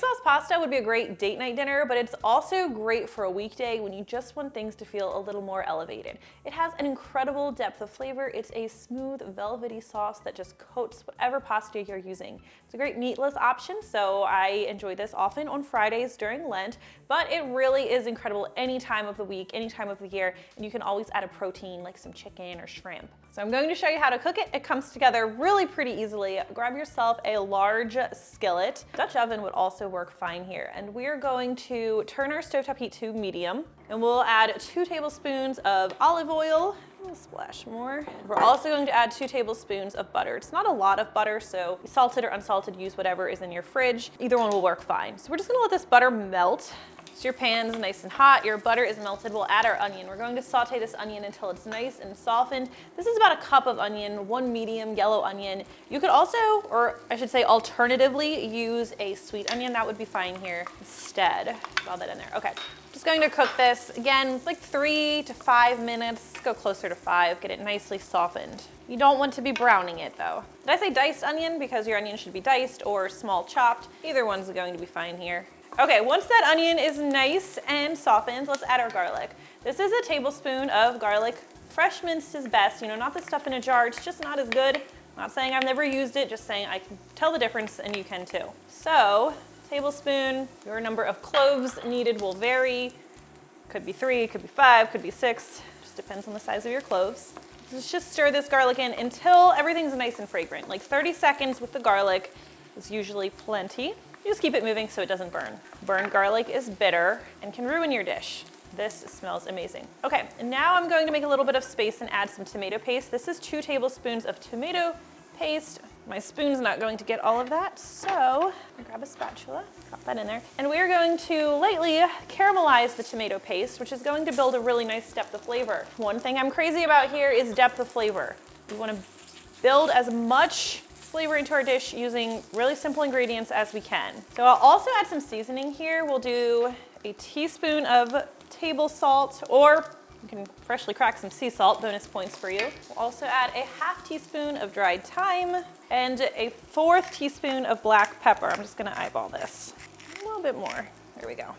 pink sauce pasta would be a great date night dinner, but it's also great for a weekday when you just want things to feel a little more elevated. It has an incredible depth of flavor. It's a smooth, velvety sauce that just coats whatever pasta you're using. It's a great meatless option, so I enjoy this often on Fridays during Lent, but it really is incredible any time of the week, any time of the year, and you can always add a protein like some chicken or shrimp. So I'm going to show you how to cook it. It comes together really pretty easily. Grab yourself a large skillet. Dutch oven would also work fine here. And we're going to turn our stovetop heat to medium, and we'll add 2 tablespoons of olive oil. A splash more. We're also going to add 2 tablespoons of butter. It's not a lot of butter, so salted or unsalted, use whatever is in your fridge. Either one will work fine. So we're just gonna let this butter melt. So your pan's nice and hot, your butter is melted. We'll add our onion. We're going to saute this onion until it's nice and softened. This is about a cup of onion, 1 medium yellow onion. You could also, or I should say alternatively, use a sweet onion. That would be fine here instead. Draw that in there. Okay. Just going to cook this, again, like 3 to 5 minutes. Let's go closer to 5, get it nicely softened. You don't want to be browning it though. Did I say diced onion? Because your onion should be diced or small chopped. Either one's going to be fine here. Okay, once that onion is nice and softened, let's add our garlic. This is a tablespoon of garlic. Fresh minced is best, you know, not the stuff in a jar. It's just not as good. I'm not saying I've never used it, just saying I can tell the difference and you can too. So, tablespoon, your number of cloves needed will vary. Could be 3, could be 5, could be 6. Just depends on the size of your cloves. Let's just stir this garlic in until everything's nice and fragrant. Like 30 seconds with the garlic is usually plenty. You just keep it moving so it doesn't burn. Burned garlic is bitter and can ruin your dish. This smells amazing. Okay, and now I'm going to make a little bit of space and add some tomato paste. This is 2 tablespoons of tomato paste. My spoon's not going to get all of that, so grab a spatula, drop that in there. And we're going to lightly caramelize the tomato paste, which is going to build a really nice depth of flavor. One thing I'm crazy about here is depth of flavor. We want to build as much flavor into our dish using really simple ingredients as we can. So I'll also add some seasoning here. We'll do a teaspoon of table salt, or you can freshly crack some sea salt, bonus points for you. We'll also add a ½ teaspoon of dried thyme and a 1/4 teaspoon of black pepper. I'm just gonna eyeball this. A little bit more, there we go.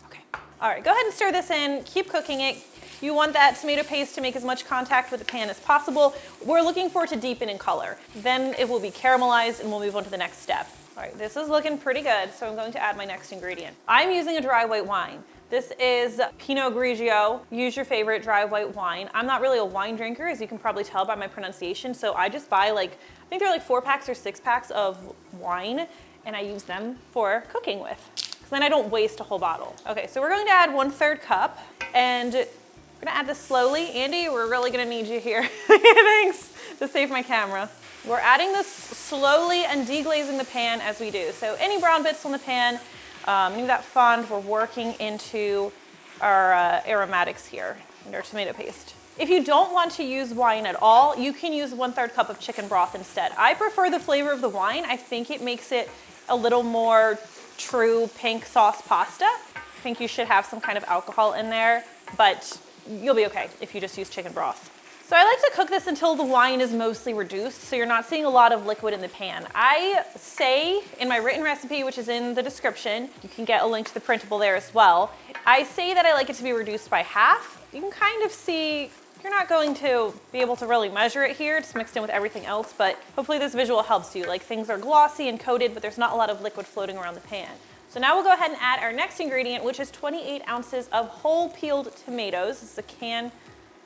Okay, all right, go ahead and stir this in, keep cooking it. You want that tomato paste to make as much contact with the pan as possible. We're looking for it to deepen in color. Then it will be caramelized and we'll move on to the next step. All right, this is looking pretty good, so I'm going to add my next ingredient. I'm using a dry white wine. This is Pinot Grigio. Use your favorite dry white wine. I'm not really a wine drinker, as you can probably tell by my pronunciation, so I just buy I think they're like 4 packs or 6 packs of wine, and I use them for cooking with. Because then I don't waste a whole bottle. Okay, so we're going to add 1/3 cup, and we're gonna add this slowly. Andy, we're really gonna need you here. Thanks, to save my camera. We're adding this slowly and deglazing the pan as we do. So any brown bits on the pan, any of that fond, we're working into our aromatics here and our tomato paste. If you don't want to use wine at all, you can use 1/3 cup of chicken broth instead. I prefer the flavor of the wine. I think it makes it a little more true pink sauce pasta. I think you should have some kind of alcohol in there, but you'll be okay if you just use chicken broth. So I like to cook this until the wine is mostly reduced, so you're not seeing a lot of liquid in the pan. I say in my written recipe, which is in the description, you can get a link to the printable there as well. I say that I like it to be reduced by half. You can kind of see, you're not going to be able to really measure it here. It's mixed in with everything else, but hopefully this visual helps you. Like, things are glossy and coated, but there's not a lot of liquid floating around the pan. So now we'll go ahead and add our next ingredient, which is 28 ounces of whole peeled tomatoes. This is a can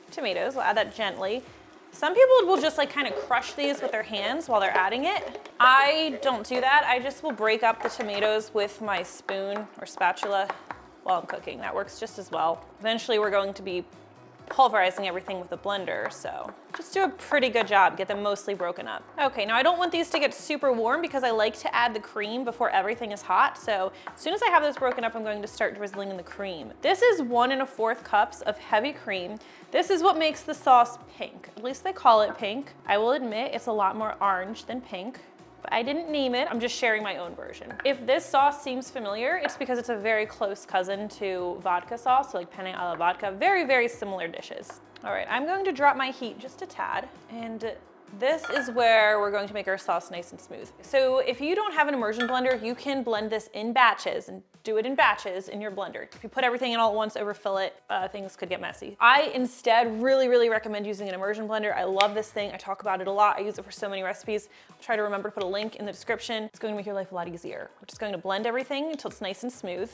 of tomatoes. We'll add that gently. Some people will just kind of crush these with their hands while they're adding it. I don't do that. I just will break up the tomatoes with my spoon or spatula while I'm cooking. That works just as well. Eventually we're going to be pulverizing everything with a blender, so just do a pretty good job, get them mostly broken up. Okay, now I don't want these to get super warm because I like to add the cream before everything is hot, so as soon as I have those broken up, I'm going to start drizzling in the cream. This is 1 1/4 cups of heavy cream. This is what makes the sauce pink. At least they call it pink. I will admit it's a lot more orange than pink. But I didn't name it, I'm just sharing my own version. If this sauce seems familiar, it's because it's a very close cousin to vodka sauce, so like penne alla vodka, very, very similar dishes. All right, I'm going to drop my heat just a tad, and This is where we're going to make our sauce nice and smooth. So if you don't have an immersion blender, you can blend this in batches and do it in batches in your blender. If you put everything in all at once, overfill it, things could get messy. I instead really recommend using an immersion blender. I love this thing. I talk about it a lot. I use it for so many recipes. I'll try to remember to put a link in the description. It's going to make your life a lot easier. We're just going to blend everything until it's nice and smooth.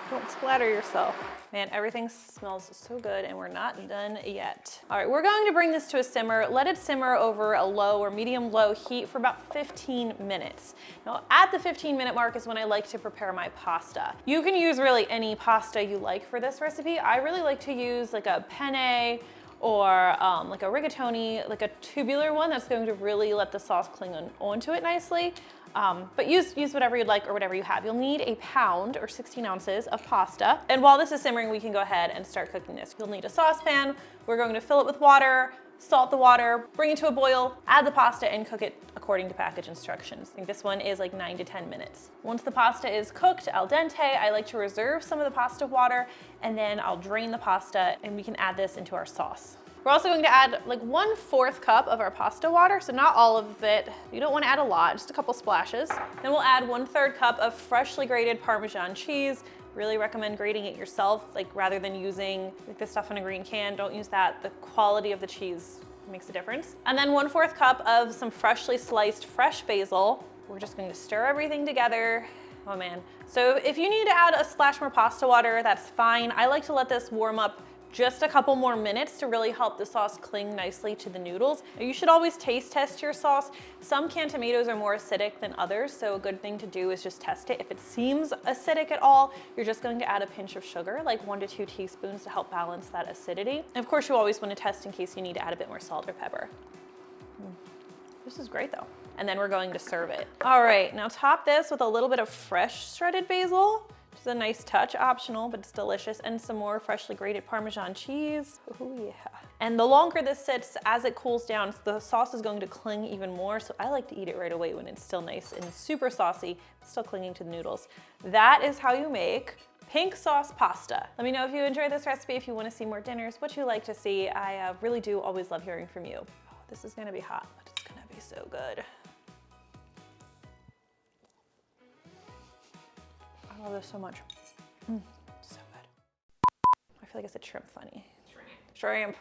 Don't splatter yourself. Man, everything smells so good and we're not done yet. All right, we're going to bring this to a simmer. Let it simmer over a low or medium-low heat for about 15 minutes. Now, at the 15-minute mark is when I like to prepare my pasta. You can use really any pasta you like for this recipe. I really like to use like a penne or like a rigatoni, like a tubular one that's going to really let the sauce cling onto it nicely. But use whatever you'd like or whatever you have. You'll need a pound or 16 ounces of pasta. And while this is simmering, we can go ahead and start cooking this. You'll need a saucepan. We're going to fill it with water, salt the water, bring it to a boil, add the pasta and cook it according to package instructions. I think this one is like 9 to 10 minutes. Once the pasta is cooked al dente, I like to reserve some of the pasta water and then I'll drain the pasta and we can add this into our sauce. We're also going to add like 1/4 cup of our pasta water, so not all of it. You don't want to add a lot, just a couple splashes. Then we'll add 1/3 cup of freshly grated Parmesan cheese. Really recommend grating it yourself, like rather than using like this stuff in a green can. Don't use that. The quality of the cheese makes a difference. And then 1/4 cup of some freshly sliced fresh basil. We're just going to stir everything together. Oh man. So if you need to add a splash more pasta water, that's fine. I like to let this warm up just a couple more minutes to really help the sauce cling nicely to the noodles. You should always taste test your sauce. Some canned tomatoes are more acidic than others, so a good thing to do is just test it. If it seems acidic at all, you're just going to add a pinch of sugar, like 1 to 2 teaspoons to help balance that acidity. And of course, you always want to test in case you need to add a bit more salt or pepper. This is great though. And then we're going to serve it. All right, now top this with a little bit of fresh shredded basil. It's a nice touch, optional, but it's delicious, and some more freshly grated Parmesan cheese. Oh yeah. And the longer this sits, as it cools down, the sauce is going to cling even more, so I like to eat it right away when it's still nice and super saucy, but still clinging to the noodles. That is how you make pink sauce pasta. Let me know if you enjoyed this recipe, if you want to see more dinners, what you like to see. I really do always love hearing from you. Oh, this is gonna be hot, but it's gonna be so good. I love this so much. So good. I feel like I said shrimp funny. Shrimp.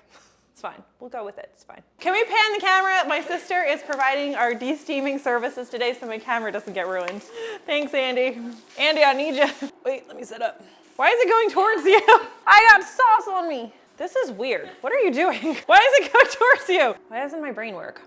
It's fine. We'll go with it. It's fine. Can we pan the camera? My sister is providing our de-steaming services today so my camera doesn't get ruined. Thanks, Andy. Andy, I need you. Wait, let me set up. Why is it going towards you? I got sauce on me. This is weird. What are you doing? Why is it going towards you? Why doesn't my brain work?